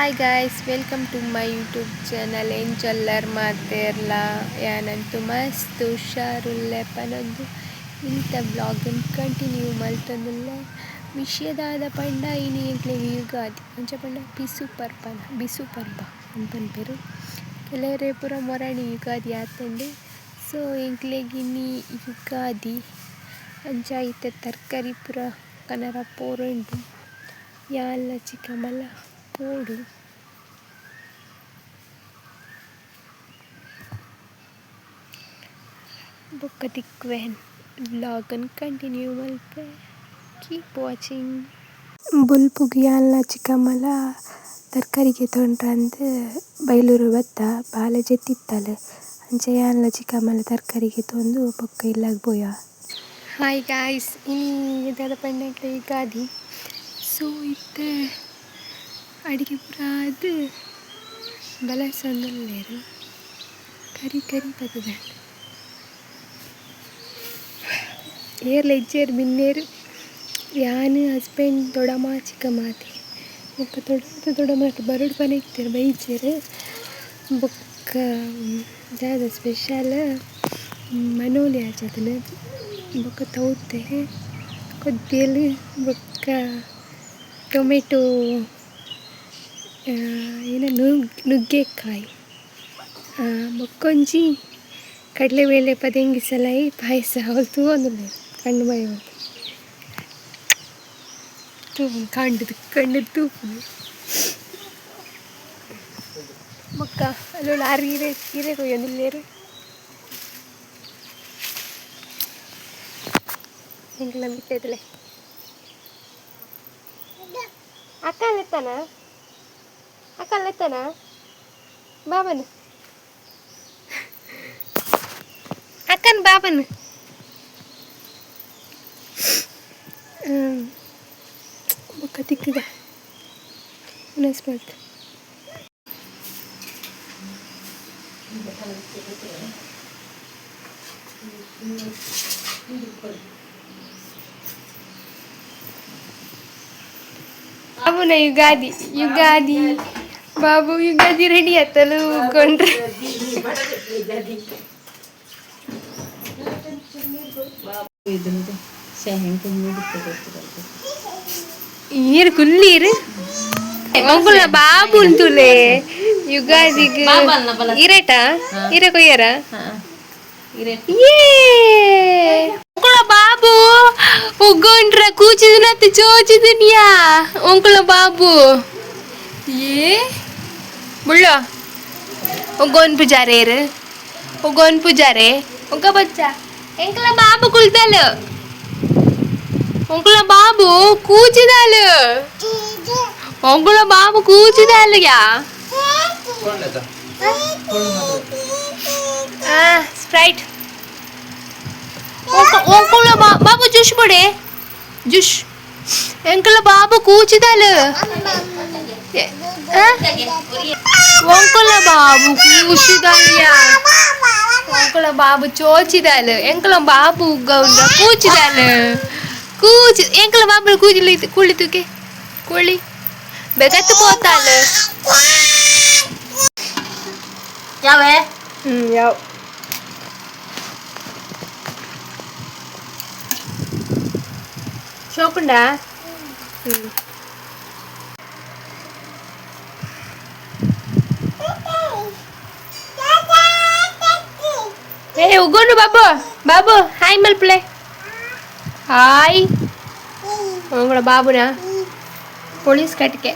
Hi guys, welcome to my YouTube channel. ಏನು ಚಲ್ಲರ್ ಮಾತೇರ್ಲ ಯಾನಂತೂ ಮಸ್ತ್ ಹುಷಾರುಲ್ಲೆಪ್ಪನೊಂದು ಇಂಥ ಬ್ಲಾಗನ್ನು ಕಂಟಿನ್ಯೂ ಮಲ್ತಂದುಲ್ಲ. ವಿಷಯದಾದ ಪಂಡ ಇನಿ ಎಂಕ್ಲೆಗೆ ಯುಗಾದಿ ಅಂಚ ಪಂಡ ಬಿಸು ಪರ್ಬ ಅನ್ಪನ್ಪೇರು ಕೆಲವರೇ ಪೂರ ಮೊರಣಿ ಯುಗಾದಿ ಆತಂಡು. ಸೊ ಎಂಕ್ಲೆಗೆ ಇನಿ ಯುಗಾದಿ ಅಂಚ ಐತೆ ತರಕಾರಿ ಪೂರ ಕನರ ಪೋರುಂಡು ಯಾಲ್ಲ ಚಿಕ್ಕಮಲ್ಲ ಪೋಡು. ಬೊಕ್ಕ ತಿಕ್ವೆನ್ ವ್ಲಾಗನ್ನು ಕಂಟಿನ್ಯೂ ಮಲ್ಪೆ. Keep watching. ಬುಲ್ಪುಗ್ ಯಾಲ್ಲ ಚಿಕ್ಕಮಲ್ಲ ತರಕಾರಿಗೆ ತೊಂಡ್ರಂದು ಬೈಲೂರು ಬತ್ತ ಬಾಲ ಜೆತ್ತಿತ್ತಲ್ಲ ಅಂಚ ಯಾಲ್ಲ ಚಿಕ್ಕಮಲ್ಲ ತರಕಾರಿಗೆ ತೊಂದು ಬೊಕ್ಕ ಇಲ್ಲಾಗ ಬೋಯ. ಹಾಯ್ ಗಾಯ್ಸ್, ಇನ್ನು ಇದಾದ ಪಂಡಕ್ಕೆ ಯುಗಾದಿ. ಸೊ ಇತ್ತೆ ಅಡಿಗೆ ಪೂರ ಅದು ಬಲಸೊಂದುಲ್ಲೇರು ಕರಿ ಬರ್ತದೆ ಏರ್ಲ ಇಜ್ಜೇರು ಬಿನ್ನೇರು ಯಾನು ಹಸ್ಬೆಂಡ್ ದೊಡಮ ಚಿಕ್ಕ ಮಾತೆ ಬೊಕ್ಕ ದೊಡಮಾಟ ಬರಡು ಪನೆ ಇಕ್ತೇರು ಬೈಜೇರು. ಬೊಕ್ಕ ದಾದ ಸ್ಪೆಷಲ್ ಮನೋಲಿ ಆಚದನ ಬೊಕ್ಕ ತೌತೆ ಕೊದ್ದೆಲು ಬೊಕ್ಕ ಟೊಮೆಟೊ ನುಗ್ಗೆಕಾಯಿ ಬೊಕ್ಕೊಂಜಿ ಕಡಲೆಬೇಳೆ ಪದಂಗಿಸಲಾಯಿ ಪಾಯಸ ಅವಳು ತೂವೊಂದುಲ್ಲೆ ಕಣ್ಣು ಮೈ ಕಂಡು ತೂಪು ಬೊಕ್ಕ ಅಲ್ಲೊಳು ಆರು ಹೀರೆ ಕೊಯ್ಯೊಂದುಲ್ಲೇರು. ಎಂಕ್ಲ ಬಿಟ್ಟೈತಲೆ ಅಕ್ಕಲೆತ್ತಾನ ಬಾಬನ್ ಅಕ್ಕನ ಬಾಬನ್ ಬೊಕ್ಕ ತಿಕ್ಕಗ ಉನಸ್ಬಲ್ತು ಬಾಬುನ ಯುಗಾದಿ ಬಾಬು ಯುಗಾದಿ ರೆಡಿ ಆತಲು ಕೊಂಡ್ರೆ ನೀರು ಕುಲ್ಲೀರು ಒಂಕುಲ ಬಾಬು ಉಂತುಲೆ ಯುಗಾದಿಗ್ ಇರೇಟ ಇರೆ ಕೊಯ್ಯರ ಒಂಕುಲ ಬಾಬು ಉಗ್ಗೊಂಡ್ರ ಕೂಚಿದನತ್ತೆ ಚೋಚಿದನಿಯಾ ಒಂಕುಲ ಬಾಬು ಏ ಮುಳ್ಳ ಒಗ್ಗೋನ್ ಪೂಜಾರೆ ಒಗ್ಗ ಬಚ್ಚ ಎಂಕಲ ಬಾಬು ಕುಲ್ತಲು ಒಂಕುಲ ಬಾಬು ಕೂಚಿದಲು ಒಂಕುಲ ಬಾಬು ಕೂಚಿದಲು ಯಾ ಸ್ಪ್ರೈಟ್ ಒಂಕುಲ ಬಾಬು ಜುಷ್ ಪೊಡೆ ಜುಷ್ ಎಂಕಲ ಬಾಬು ಕೂಚಿದಲು ಒಂಕುಲ ಬಾಬು ಕೂಚಿದಲ್ಯಾ ಒಂಕುಲ ಬಾಬು ಚೋಚಿದಲು ಎಂಕಲ ಬಾಬು ಗೌಂಡ ಕೂಚಿದಲು ಎಂಕಲ ಬಾಬು ಕುಳಿತುಕೆ ಕುಳಿ ಬೆಗತ್ತು ಪೋತಾಲು ಯಾವೇ ಯಾವ ಶೋಕುಂಡ ಏ ಉಗ್ಗೋನು ಬಾಬು ಹಾಯ್ ಮಲ್ಪಲೆ ಹಾಯ್ ಉಂಗಳ ಬಾಬುನ ಪೊಲೀಸ್ ಕಟ್ಕೆ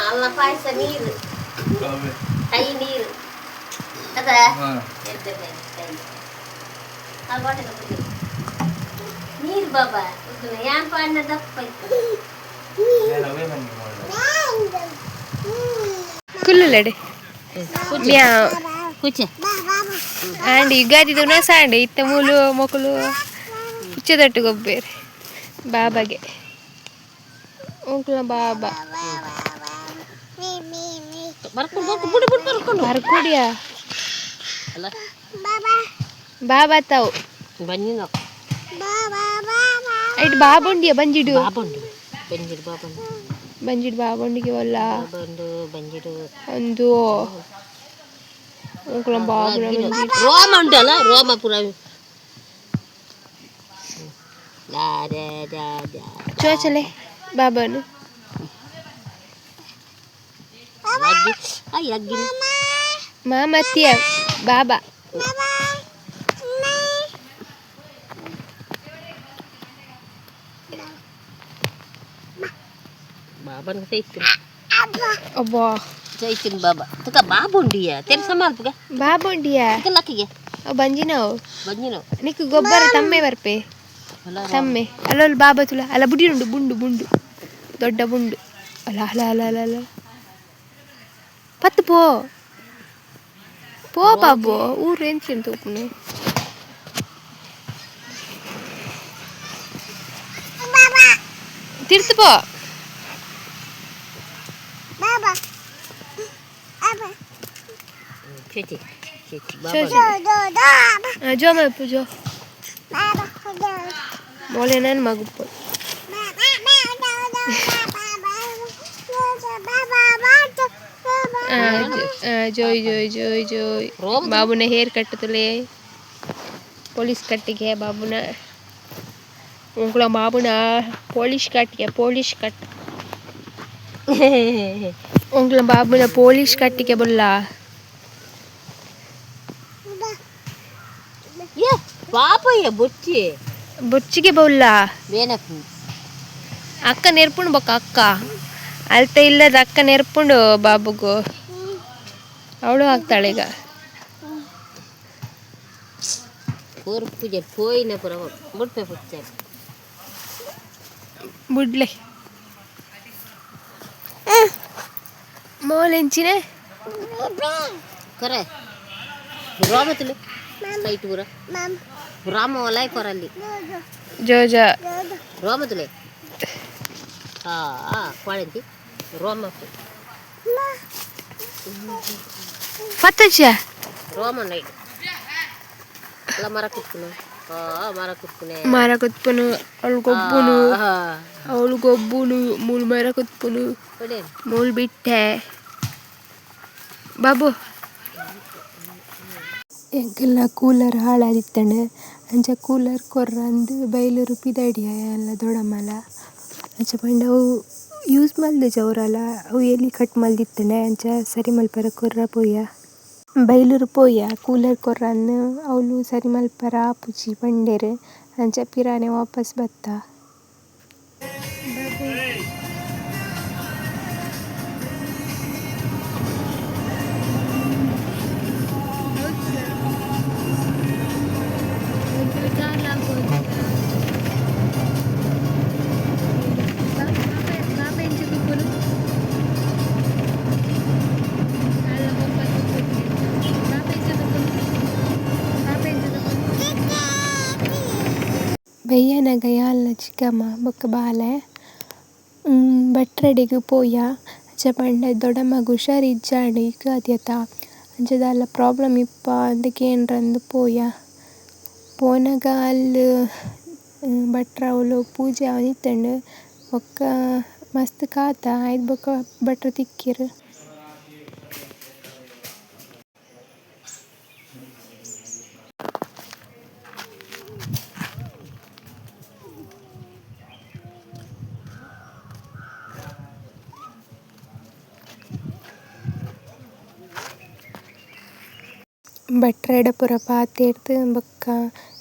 ಅಲ್ಲ ಪಾಯಸ ನೀರು ಕೈ ನೀರು ಅದ ನೀರು ಬಾಬಾ ಯಾನ್ ಪಾಡಿನ ದಪ್ಪ ಕುಲ್ಲುಲೆಡೆ ಆಂಡ್ ಯುಗಾದಿದ ಸಾಂಡೆ ಇತ್ತ ಮೂಲು ಮೊಕಲು ಹುಚ್ಚದಟ್ಟು ಗೊಬ್ಬೇರೆ ಬಾಬಾಗೆ ಓಂಕ್ಲ ಬಾಬಾ ಬರ್ಕೊಂಡು ಬರ್ಕೊಡಿಯ ಅಲ್ಲ ಬಾಬಾ ತಾವು ಬನ್ನಿ ನಾವು ಐಟ್ ಬಾಬುಂಡಿಯ ಬಂಜಿಡು ಬಾಬಂಡು ಬಂಜಿಡು ಬಾಬಂಡು ಬಂಜಿಡು ಬಾಬುಂಡಿಗೆ ಒಲ್ಲ ಬಾಬಂಡು ಬಂಜಿಡು ಒಂದು ಓಂಕ್ಲ ಬಾಬುನ ರೋಮ ಉಂಟಲ್ಲ ರೋಮಪುರ ಚೋಚಲೆ ಬಾಬಾನು ಮಾಮತ್ತಿಯ ಬಾಬಾ baban saitin ಅಬ್ಬಾ saitin baba tuka babon dia ter samal tuka ಬಾಬುಂಡಿಯ tuka laki ya ಬಂಜಿನವು banjino ನಿಕ್ಕು ಗೊಬ್ಬರ ತಮ್ಮೆ ಬರ್ಪೆ ತಮ್ಮೆ ಅಲ್ಲಲ್ಲಿ ಬಾಬಾ ತುಲ ಅಲ್ಲ ಬುಡಿರುಂಡು ಬುಂಡು ಬುಂಡು ದೊಡ್ಡ ಬುಂಡು ಅಲ್ಲ ಅಲ್ಲ ಅಲ್ಲ ಅಲ್ಲ ಅಲ್ಲ ಪತ್ತು ಪೋ ಪೋ ಬಾಬು ಊರು ಎಂತ ತೂಪುನು ತಿರ್ತು ಪೋ cuci ಜೋ ಮಪ್ಪು ಜೋ ಮೊಳೆ ನಾನು ಮಗುಪ್ಪು ಜೋಯ್ ಜೋಯ್ ಜೋಯ್ ಜೋಯ್ ಬಾಬುನ ಹೇರ್ ಕಟ್ಟುತ್ತಲೇ ಪೊಲೀಸ್ ಕಟ್ಟಿಗೆ ಬಾಬುನ ಉಂಕ್ಳ ಬಾಬುನ ಪೊಲೀಸ್ ಕಟ್ಟಿಗೆ ಪೊಲೀಸ್ ಕಟ್ ಉಂಕ್ಳ ಬಾಬುನ ಪೊಲೀಸ್ ಕಟ್ಟಿಗೆ ಬುಲ್ಲ ya papa ya bocci ಬೊಚ್ಚಿಗೆ ಬೌಲ್ಲ benak ಅಕ್ಕ ನೆರ್ಪುಂಡು ಬೊಕ್ಕ ಅಕ್ಕ ಅಲ್ತ ಇಲ್ಲದ ಅಕ್ಕ ನೆರ್ಪುಂಡು ಬಾಬುಗು ಅವಳು ಆಗ್ತಾಳೆ ಈಗ pur puja poina pura butpe pucce ಬುಡ್ಲೆ ಮೋಲೆಂಚಿನೆ kare rama tule site pura rama walai koralli ಜೋಜ rama tule qualenti roma ಫತ್ತಚ roma night la marakutkuno marakutkune ಮರ ಕುತ್ಪುನು ಅವಳು ಗೊಬ್ಬುನು ಅವಳು ಗೊಬ್ಬುನು ಮೂಲ್ ಮರ ಕುತ್ಪುನು ode ಮೂಲ್ ಬಿಟ್ಟೆ ಬಾಬು ಎಂಕೆಲ್ಲ ಕೂಲರ್ ಹಾಳಾದಿತ್ತಂಡು ಅಂಚ ಕೂಲರ್ ಕೊರ್ರಂದು ಬೈಲು ರುಪಿದಡಿಯ ಎಲ್ಲ ದೊಡಮಲ ಅಂಚ ಪಂಡ ಅವು ಯೂಸ್ ಮಲ್ದೆಜ ಅವರಲ್ಲ ಅವು ಎಲ್ಲಿ ಕಟ್ ಮಲ್ದಿತ್ತಂಡೆ ಅಂಚ ಸರಿ ಮಲ್ಪರ ಕೊರ್ರ ಪೋಯ ಬೈಲೂರು ಪೋಯ ಕೂಲರ್ ಕೊರ್ರನ್ನು ಅವಳು ಸರಿ ಮಲ್ಪರ ಆಪುಜಿ ಪಂಡೆರು ಅಂಚ ಪಿರಾನೆ ವಾಪಸ್ ಬತ್ತ ಬೆಯ್ಯನಗ ಯಾಲ್ನ ಚಿಕ್ಕಮ್ಮ ಬೊಕ್ಕ ಬಾಲೆ ಭಟ್ರೆಡಿಗೆ ಪೋಯ ಅಂಚ ಪಂಡ ದೊಡ್ಡಮ್ಮಗ ಹುಷಾರು ಇಜ್ಜಾಂಡು ಈಗ ಅದ್ಯತ ಅಂಚದಾಲ ಪ್ರಾಬ್ಲಮ್ ಇಪ್ಪ ಅದಕ್ಕೆ ಏನ್ರಂದು ಪೋಯ ಪೋನಾಗ ಅಲ್ಲಿ ಭಟ್ರ ಅವಳು ಪೂಜೆ ಅವನಿತ್ತಂಡು ಬೊಕ್ಕ ಮಸ್ತ್ ಕಾತ ಆಯ್ತು ಬೊಕ್ಕ ಭಟ್ರು ತಿಕ್ಕಿರು ಭಟ್ರೆಡ ಪೂರ ಪಾತೆರ್ದು ಬೊಕ್ಕ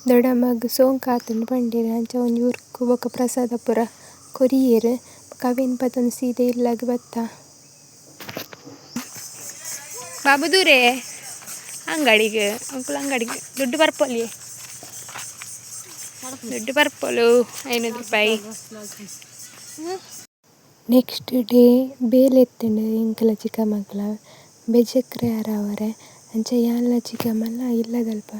ದೊಡ್ಡಮ್ಮಗ ಸೋಂಕು ಆತುಂಡು ಪಂಡೇರು ಅಂಚ ಒಂಜಿ ಉರ್ಕು ಬೊಕ್ಕ ಪ್ರಸಾದ ಪೂರ ಕೊರಿಯೇರು ಬೊಕ್ಕ ಅವೇನು ಪತ್ತೊಂದು ಸೀದೆ ಇಲ್ಲಾಗ ಬತ್ತ ಬಾಬು ದೂರೇ ಅಂಗಡಿಗೆ ಅಂಕುಲ್ ಅಂಗಡಿಗೆ ದುಡ್ಡು ಬರ್ಪೊಲಿ ದುಡ್ಡು ಬರ್ಪೊಲು 500 ರೂಪಾಯಿ ನೆಕ್ಸ್ಟ್ ಡೇ ಬೇಲೆತ್ತಂಡು ಎಂಕಲ ಚಿಕ್ಕಮಕ್ಕಳ ಬೆಜಕ್ರೆ ಯಾರವರೆ ಅಂಚ ಯಾನ್ಲ ಚಿಕ್ಕಮ್ಮಲ್ಲ ಇಲ್ಲದಲ್ಪ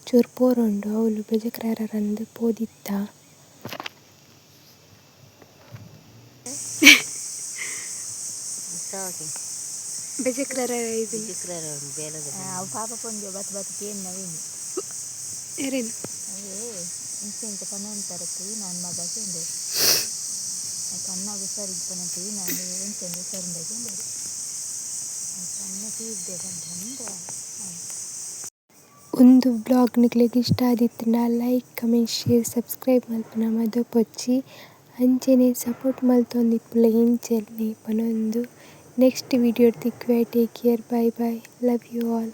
ಚೂರು ಪೋರುಂಡು ಅವಳು ಬೆಜಕ್ರೆ ಯಾರಂದು ಪೋದಿತ್ತ ಸಾಕಿ ಬೆಜಕ್ರರ ಇದು ಚಿಕ್ರರ ಬೇಲದ ಅವು ಪಾಪ ಪೊಂಜು ಬತ್ ಬತ್ಕೇನು ನವೀನು ಏರೇನು ಅವೇ ಇಂಚೆಂಚ ಪನ್ನೊಂದು ನಾನು ಮಗ ಚೆಂದೆ ಕಣ್ಣಾಗ ಸರಿಗೆ ಪನ್ನಂತೀವಿ ನಾನು ಎಂಚೆಂದು ಸರಿಂದಾಗೆ ಕಣ್ಣ ತೀರ್ದೆ ಬಂದ್ರೆ ಒಂದು ಬ್ಲಾಗ್ ನಿಕ್ಲಿಗೆ ಇಷ್ಟ ಆದಿತ್ತು ಲೈಕ್ ಕಮೆಂಟ್ ಶೇರ್ ಸಬ್ಸ್ಕ್ರೈಬ್ ಮಲ್ಪನ ಮದ ಪೊಚ್ಚಿ ಅಂಚೆನೆ ಸಪೋರ್ಟ್ ಮಲ್ತೊಂದಿಪ್ಪುಲ ಇಂಚೆನೆ ಪನೊಂದು ನೆಕ್ಸ್ಟ್ ವಿಡಿಯೋ ತಿಕ್ಕುವೆ take care bye bye love you all.